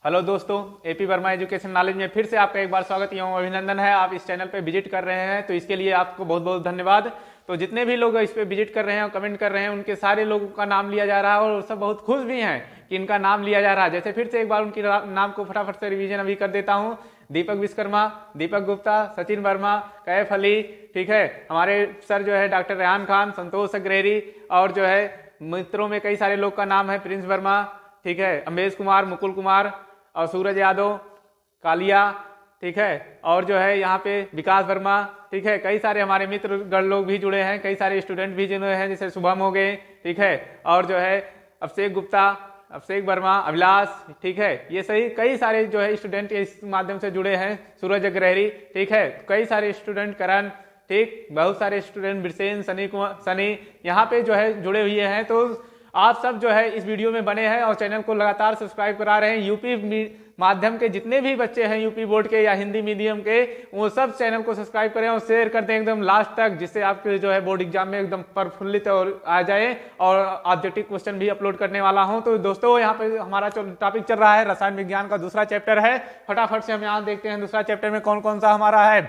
Hello दोस्तों, AP Verma education knowledge में फिर से आपका एक बार स्वागत एवं अभिनंदन है। आप इस चैनल पे विजिट कर रहे हैं तो इसके लिए आपको बहुत बहुत धन्यवाद। तो जितने भी लोग इस पे विजिट कर रहे हैं और कमेंट कर रहे हैं उनके सारे लोगों का नाम लिया जा रहा है और सब बहुत खुश भी हैं कि इनका नाम लिया जा रहा है। जैसे फिर से एक बार उनकी नाम को फटाफट से रिवीजन अभी कर देता हूँ। दीपक विश्वकर्मा, दीपक गुप्ता, सचिन वर्मा, कैफ अली, ठीक है, हमारे सर जो है डॉक्टर रेहान खान, संतोष अग्रहरी, और जो है मित्रों में कई सारे लोग का नाम है, प्रिंस वर्मा, ठीक है, अम्बेश कुमार, मुकुल कुमार और सूरज यादव, कालिया, ठीक है, और जो है यहाँ पे विकास वर्मा, ठीक है, कई सारे हमारे मित्रगण लोग भी जुड़े हैं, कई सारे स्टूडेंट भी जुड़े हैं जैसे शुभम हो गए, ठीक है, और जो है अभिषेक गुप्ता, अभिषेक वर्मा, अभिलाष, ठीक है, ये सही कई सारे जो है स्टूडेंट इस माध्यम से जुड़े हैं, सूरज अग्रहरी, ठीक है, कई सारे स्टूडेंट, करण, ठीक, बहुत सारे स्टूडेंट, बिरसेन, सनी यहाँ पे जो है जुड़े हुए हैं। तो आप सब जो है इस वीडियो में बने हैं और चैनल को लगातार सब्सक्राइब करा रहे हैं। यूपी माध्यम के जितने भी बच्चे हैं, यूपी बोर्ड के या हिंदी मीडियम के, वो सब चैनल को सब्सक्राइब करें और शेयर कर दें एकदम लास्ट तक, जिससे आपके जो है बोर्ड एग्जाम में एकदम प्रफुल्लित और आ जाए। और ऑब्जेक्टिव क्वेश्चन भी अपलोड करने वाला हूं। तो दोस्तों यहाँ पे हमारा टॉपिक चल रहा है रसायन विज्ञान का दूसरा चैप्टर है। फटाफट से हम यहाँ देखते हैं दूसरा चैप्टर में कौन कौन सा हमारा है।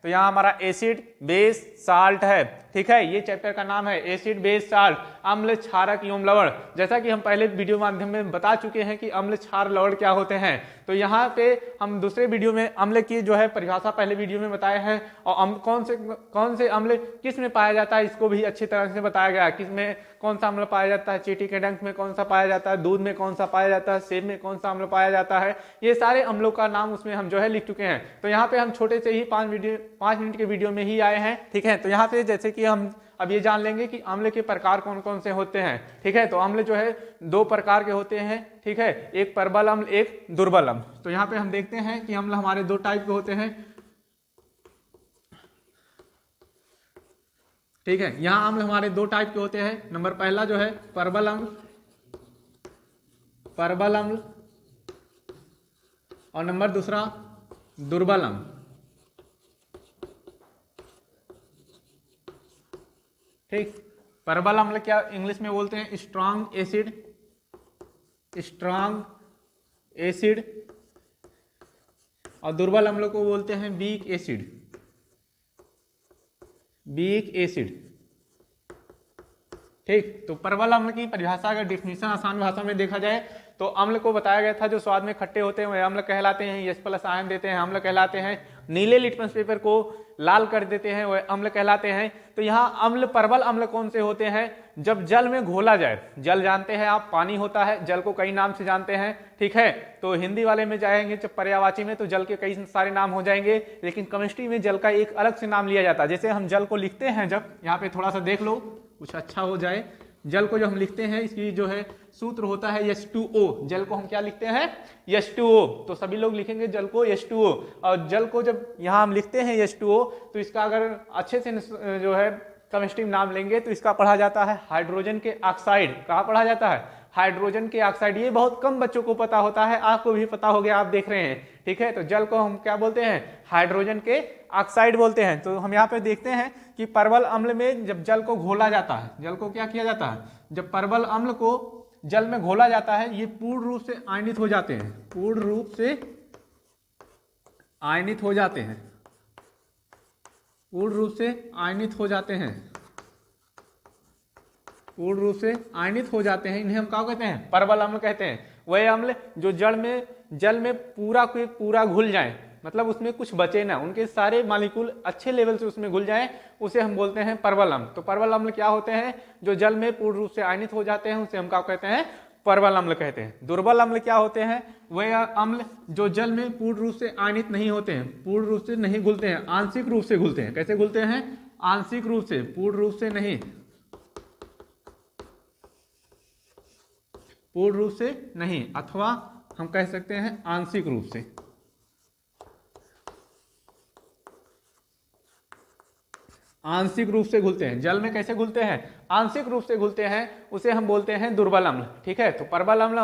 तो यहाँ हमारा एसिड, बेस, साल्ट है, ठीक है, ये चैप्टर का नाम है एसिड, बेस, साल्ट, अम्ल, क्षारक एवं लवण। जैसा कि हम पहले वीडियो माध्यम में बता चुके हैं कि अम्ल, क्षार, लवण क्या होते हैं। तो यहाँ पे हम दूसरे वीडियो में अम्ल की जो है परिभाषा पहले वीडियो में बताया है, और कौन से अम्ल किस में पाया जाता है इसको भी अच्छी तरह से बताया गया। किस में कौन सा अम्ल पाया जाता है, चींटी के डंक में कौन सा पाया जाता है, दूध में कौन सा पाया जाता है, सेब में कौन सा अम्ल पाया जाता है, ये सारे अम्लों का नाम उसमें हम जो है लिख चुके हैं। तो यहाँ पे हम छोटे से ही 5 मिनट के वीडियो में ही आए हैं, ठीक है। तो यहाँ पे जैसे कि हम अब ये जान लेंगे कि अम्ल के प्रकार कौन कौन से होते हैं, ठीक है। तो अम्ल जो है 2 प्रकार के होते हैं, ठीक है, एक प्रबल अम्ल, एक दुर्बल अम्ल। तो यहाँ पे हम देखते हैं कि अम्ल हमारे 2 टाइप के होते हैं, ठीक है। यहाँ अम्ल हमारे 2 टाइप के होते हैं। नंबर पहला जो है प्रबल अम्ल, और नंबर दूसरा दुर्बल अम्ल, ठीक। प्रबल अम्ल क्या इंग्लिश में बोलते हैं, स्ट्रॉन्ग एसिड, और दुर्बल अम्ल को बोलते हैं वीक एसिड, ठीक। तो प्रबल अम्ल की परिभाषा अगर डिफिनीशन आसान भाषा में देखा जाए तो अम्ल को बताया गया था जो स्वाद में खट्टे होते हैं वह अम्ल कहलाते हैं, H+ आयन देते हैं अम्ल कहलाते हैं, नीले लिटमस पेपर को लाल कर देते हैं वह अम्ल कहलाते हैं। तो यहाँ अम्ल, प्रबल अम्ल कौन से होते हैं, जब जल में घोला जाए। जल जानते हैं आप, पानी होता है, जल को कई नाम से जानते हैं, ठीक है। तो हिंदी वाले में जाएंगे जब पर्यायवाची में तो जल के कई सारे नाम हो जाएंगे, लेकिन केमिस्ट्री में जल का एक अलग से नाम लिया जाता है। जैसे हम जल को लिखते हैं, जब यहाँ पे थोड़ा सा देख लो कुछ अच्छा हो जाए, जल को जो हम लिखते हैं इसकी जो है सूत्र होता है H2O। जल को हम क्या लिखते हैं, H2O। तो सभी लोग लिखेंगे जल को H2O। और जल को जब यहाँ हम लिखते हैं H2O तो इसका अगर अच्छे से जो है केमिस्ट्री में नाम लेंगे तो इसका पढ़ा जाता है हाइड्रोजन के ऑक्साइड। कहाँ पढ़ा जाता है, हाइड्रोजन के ऑक्साइड। ये बहुत कम बच्चों को पता होता है, आपको भी पता हो गया, आप देख रहे हैं, ठीक है। तो जल को हम क्या बोलते हैं, हाइड्रोजन के ऑक्साइड बोलते हैं। तो हम यहाँ पे देखते हैं कि प्रबल अम्ल में जब जल को घोला जाता है, जल को क्या किया जाता है, जब प्रबल अम्ल को जल में घोला जाता है ये पूर्ण रूप से आयनित हो जाते हैं, पूर्ण रूप से आयनित हो जाते हैं, पूर्ण रूप से आयनित हो जाते हैं, पूर्ण रूप से आयनित हो जाते हैं। इन्हें हम क्या कहते हैं, प्रबल अम्ल कहते हैं। वह अम्ल जो जल में पूरा के पूरा घुल जाए, मतलब उसमें कुछ बचे ना, उनके सारे मॉलिक्यूल अच्छे लेवल से उसमें घुल जाएं, उसे हम बोलते हैं प्रबल अम्ल। तो प्रबल अम्ल क्या होते हैं, जो जल में पूर्ण रूप से आयनित हो जाते हैं, उसे हम क्या कहते हैं, प्रबल अम्ल कहते हैं। दुर्बल अम्ल क्या होते हैं, वह अम्ल जो जल में पूर्ण रूप से आयनित नहीं होते हैं, पूर्ण रूप से नहीं घुलते हैं, आंशिक रूप से घुलते हैं। कैसे घुलते हैं, आंशिक रूप से, पूर्ण रूप से नहीं, पूर्ण रूप से नहीं, अथवा हम कह सकते हैं आंशिक रूप से। आंशिक रूप से घुलते हैं। जल में कैसे घुलते हैं, आंशिक रूप से घुलते हैं, उसे हम बोलते हैं दुर्बल अम्ल, ठीक है। तो प्रबल अम्ल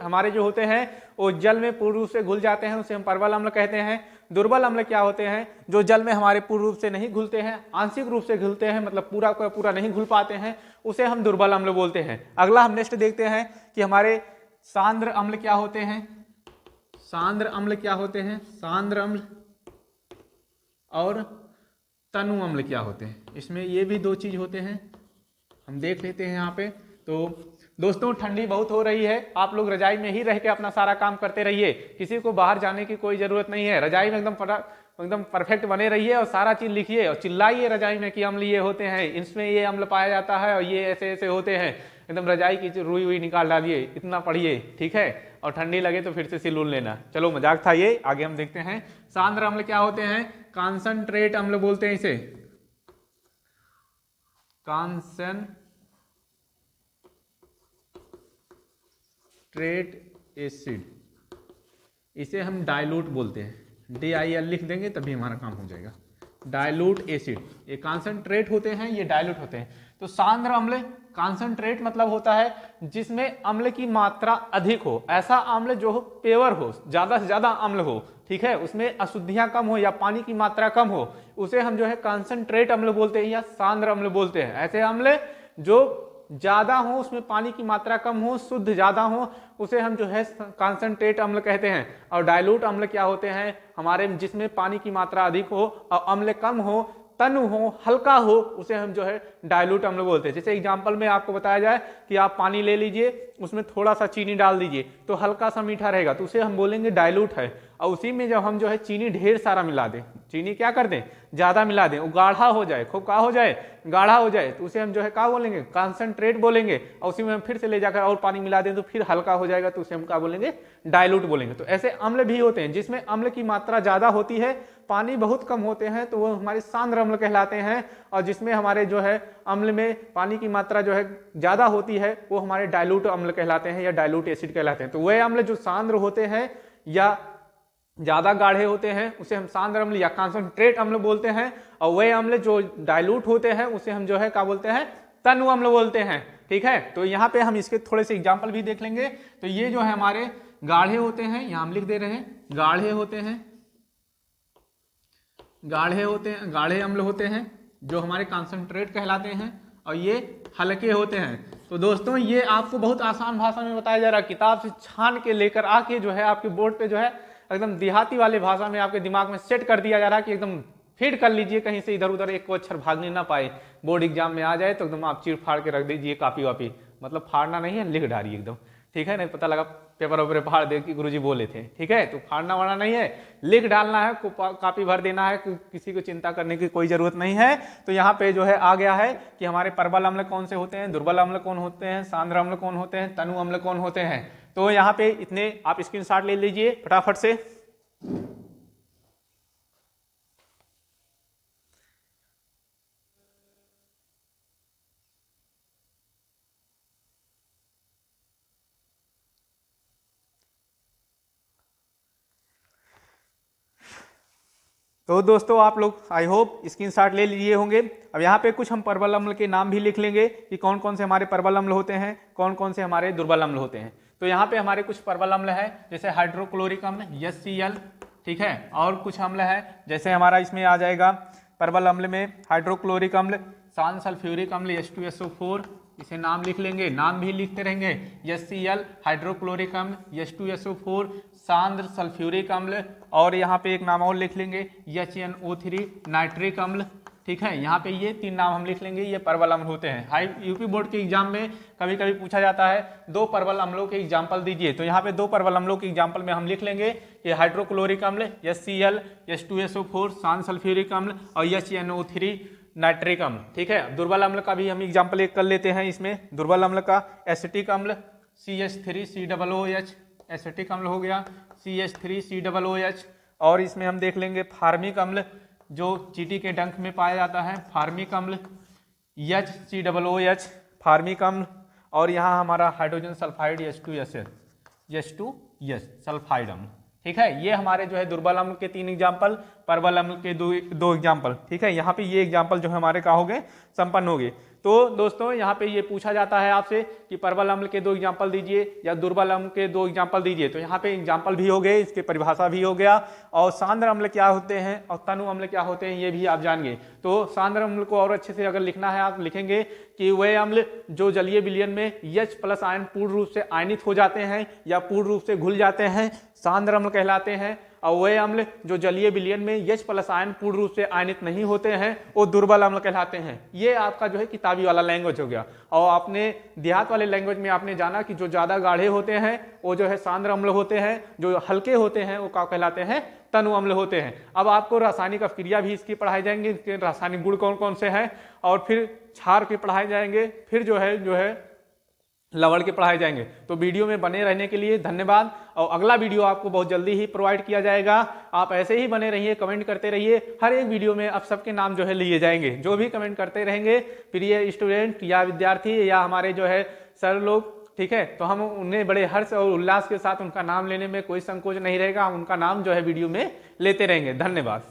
हमारे जो होते हैं वो जल में पूर्ण रूप से घुल जाते हैं, उसे हम प्रबल अम्ल कहते हैं। दुर्बल अम्ल क्या होते हैं, जो जल में हमारे पूर्ण रूप से नहीं घुलते हैं, आंशिक रूप से घुलते हैं, मतलब पूरा का पूरा नहीं घुल पाते हैं, उसे हम दुर्बल अम्ल बोलते हैं। अगला हम नेक्स्ट देखते हैं कि हमारे सांद्र अम्ल क्या होते हैं। सांद्र अम्ल क्या होते हैं, सांद्र अम्ल और तनु अम्ल क्या होते हैं। इसमें ये भी दो चीज होते हैं, हम देख लेते हैं यहाँ पे। तो दोस्तों ठंडी बहुत हो रही है, आप लोग रजाई में ही रह के अपना सारा काम करते रहिए, किसी को बाहर जाने की कोई जरूरत नहीं है। रजाई में एकदम परफेक्ट बने रहिए और सारा चीज लिखिए और चिल्लाइए रजाई में कि अम्ल ये होते हैं, इसमें ये अम्ल पाया जाता है और ये ऐसे ऐसे होते हैं। एकदम रजाई की रुई हुई निकाल डालिए, इतना पढ़िए, ठीक है। और ठंडी लगे तो फिर से सिलून लेना। चलो मजाक था ये, आगे हम देखते हैं। सांद्र अम्ल क्या होते हैं, कॉन्सनट्रेट अम्ल बोलते हैं इसे, कॉन्सनट्रेट एसिड, इसे हम डाइल्यूट बोलते हैं। DIL लिख देंगे तभी हमारा काम हो जाएगा। डाइल्यूट एसिड, ये कॉन्सनट्रेट होते हैं, ये डाइल्यूट होते हैं। तो सांद्र अम्ल, कॉन्सनट्रेट मतलब होता है जिसमें अम्ल की मात्रा अधिक हो, ऐसा अम्ल जो पेवर हो, ज्यादा से ज्यादा अम्ल हो, ठीक है, उसमें अशुद्धियां कम हो या पानी की मात्रा कम हो, उसे हम जो है कॉन्सनट्रेट अम्ल बोलते हैं या सांद्र अम्ल बोलते हैं। ऐसे अम्ल जो ज्यादा हो, उसमें पानी की मात्रा कम हो, शुद्ध ज्यादा हो, उसे हम जो है कॉन्सनट्रेट अम्ल कहते हैं। और डाइल्यूट अम्ल क्या होते हैं, हमारे जिसमें पानी की मात्रा अधिक हो और अम्ल कम हो, तनु हो, हल्का हो, उसे हम जो है डाइल्यूट अम्ल बोलते हैं। जैसे एग्जांपल में आपको बताया जाए कि आप पानी ले लीजिए, उसमें थोड़ा सा चीनी डाल दीजिए तो हल्का सा मीठा रहेगा, तो उसे हम बोलेंगे डाइल्यूट है। और उसी में जब हम जो है चीनी ढेर सारा मिला दें, चीनी क्या कर दें, ज्यादा मिला दें, वो गाढ़ा हो जाए, खूब का हो जाए, गाढ़ा हो जाए, तो उसे हम जो है क्या बोलेंगे, कॉन्सनट्रेट बोलेंगे। और उसी में हम फिर से ले जाकर और पानी मिला दें तो फिर हल्का हो जाएगा, तो उसे हम क्या बोलेंगे, डाइल्यूट बोलेंगे। तो ऐसे अम्ल भी होते हैं जिसमें अम्ल की मात्रा ज्यादा होती है, पानी बहुत कम होते हैं, तो वो हमारे सांद्र अम्ल कहलाते हैं। और जिसमें हमारे जो है अम्ल में पानी की मात्रा जो है ज्यादा होती है, वो हमारे डाइल्यूट अम्ल कहलाते हैं या डाइल्यूट एसिड कहलाते हैं। तो वह अम्ल जो सांद्र होते हैं या ज्यादा गाढ़े होते हैं उसे हम सांद्र अम्ल या कॉन्सनट्रेट अम्ल बोलते हैं। और वह अम्ल जो डाइल्यूट होते हैं उसे हम जो है क्या बोलते हैं, तनु अम्ल बोलते हैं, ठीक है। तो यहाँ पे हम इसके थोड़े से एग्जाम्पल भी देख लेंगे। तो ये जो है हमारे गाढ़े होते हैं, यहाँ हम लिख दे रहे हैं, गाढ़े होते हैं, गाढ़े अम्ल होते हैं जो हमारे कॉन्सनट्रेट कहलाते हैं। और ये हल्के होते हैं। तो दोस्तों ये आपको बहुत आसान भाषा में बताया जा रहा है, किताब से छान के लेकर आके जो है आपके बोर्ड पे जो है एकदम देहाती वाले भाषा में आपके दिमाग में सेट कर दिया जा रहा है कि एकदम फीड कर लीजिए, कहीं से इधर उधर एक को अक्षर भागने ना पाए। बोर्ड एग्जाम में आ जाए तो एकदम आप चीर फाड़ के रख दीजिए कॉपी वापी, मतलब फाड़ना नहीं है, लिख डालिए एकदम, ठीक है। नहीं पता लगा पेपर वपर फाड़ दे कि गुरुजी बोले थे, ठीक है। तो फाड़ना वाड़ना नहीं है, लिख डालना है, कॉपी भर देना है, किसी को चिंता करने की कोई जरूरत नहीं है। तो यहाँ पे जो है आ गया है कि हमारे प्रबल अम्ल कौन से होते हैं, दुर्बल अम्ल कौन होते हैं, सांद्र अम्ल कौन होते हैं, तनु अम्ल कौन होते हैं। तो यहाँ पे इतने आप स्क्रीनशॉट ले लीजिए फटाफट से। तो दोस्तों आप लोग आई होप स्क्रीनशॉट ले लिए होंगे। अब यहाँ पे कुछ हम प्रबल अम्ल के नाम भी लिख लेंगे कि कौन कौन से हमारे प्रबल अम्ल होते हैं, कौन कौन से हमारे दुर्बल अम्ल होते हैं। तो यहाँ पे हमारे कुछ प्रबल अम्ल है, जैसे हाइड्रोक्लोरिक अम्ल HCl, ठीक है। और कुछ अम्ल है जैसे हमारा इसमें आ जाएगा प्रबल अम्ल में हाइड्रोक्लोरिक अम्ल, सांद्र सल्फ्यूरिक अम्ल H2SO4, इसे नाम लिख लेंगे, नाम भी लिखते रहेंगे, HCl हाइड्रोक्लोरिक अम्ल, H2SO4 सांद्र सल्फ्यूरिक अम्ल। और यहाँ पे एक नाम और लिख लेंगे HNO3 नाइट्रिक अम्ल, ठीक है। यहाँ पे ये 3 नाम हम लिख लेंगे, ये प्रबल अम्ल होते हैं। हाई यूपी बोर्ड के एग्जाम में कभी कभी पूछा जाता है 2 प्रबल अम्लों के एग्जाम्पल दीजिए, तो यहाँ पे 2 प्रबल अम्लों के एग्जाम्पल में हम लिख लेंगे ये हाइड्रोक्लोरिक अम्ल HCl, H2SO4 सांद्र सल्फ्यूरिक अम्ल और HNO3 नाइट्रिक अम्ल, ठीक है। दुर्बल अम्ल का भी हम एग्जाम्पल एक कर लेते हैं। इसमें दुर्बल अम्ल का एसिटिक अम्ल CH3COOH, एसिटिक अम्ल हो गया CH3COOH। और इसमें हम देख लेंगे फार्मिक अम्ल जो चींटी के डंक में पाया जाता है, फार्मिक अम्ल HCOOH फार्मिक अम्ल। और यहाँ हमारा हाइड्रोजन सल्फाइड H2S सल्फाइड अम्ल, ठीक है। ये हमारे जो है दुर्बल अम्ल के 3 एग्जाम्पल, प्रबल अम्ल के 2 एग्जाम्पल, ठीक है। यहाँ पे ये एग्जाम्पल जो है हमारे क्या हो गए, संपन्न हो गए। तो दोस्तों यहाँ पे ये पूछा जाता है आपसे कि प्रबल अम्ल के 2 एग्जाम्पल दीजिए या दुर्बल अम्ल के 2 एग्जाम्पल दीजिए। तो यहाँ पे एग्जाम्पल भी हो गए, इसके परिभाषा भी हो गया, और सांद्र अम्ल क्या होते हैं और तनु अम्ल क्या होते हैं ये भी आप जान गए। तो सांद्र अम्ल को और अच्छे से अगर लिखना है आप लिखेंगे कि वे अम्ल जो जलीय विलयन में H+ आयन पूर्ण रूप से आयनित हो जाते हैं या पूर्ण रूप से घुल जाते हैं, सांद्र अम्ल कहलाते हैं। और वे अम्ल जो जलीय विलयन में H+ आयन पूर्ण रूप से आयनित नहीं होते हैं वो दुर्बल अम्ल कहलाते हैं। ये आपका जो है किताबी वाला लैंग्वेज हो गया। और आपने देहात वाले लैंग्वेज में आपने जाना कि जो ज्यादा गाढ़े होते हैं वो जो है सांद्र अम्ल होते हैं, जो हल्के होते हैं वो क्या कहलाते हैं, तनु अम्ल होते हैं। अब आपको रासायनिक अपक्रिया भी इसकी पढ़ाई जाएंगे, इसके रासायनिक गुण कौन कौन से हैं, और फिर क्षार के पढ़ाए जाएंगे, फिर जो है लवण के पढ़ाए जाएंगे। तो वीडियो में बने रहने के लिए धन्यवाद, और अगला वीडियो आपको बहुत जल्दी ही प्रोवाइड किया जाएगा। आप ऐसे ही बने रहिए, कमेंट करते रहिए, हर एक वीडियो में आप सबके नाम जो है लिए जाएंगे। जो भी कमेंट करते रहेंगे प्रिय स्टूडेंट या विद्यार्थी या हमारे जो है सर लोग, ठीक है, तो हम उन्हें बड़े हर्ष और उल्लास के साथ उनका नाम लेने में कोई संकोच नहीं रहेगा, हम उनका नाम जो है वीडियो में लेते रहेंगे। धन्यवाद।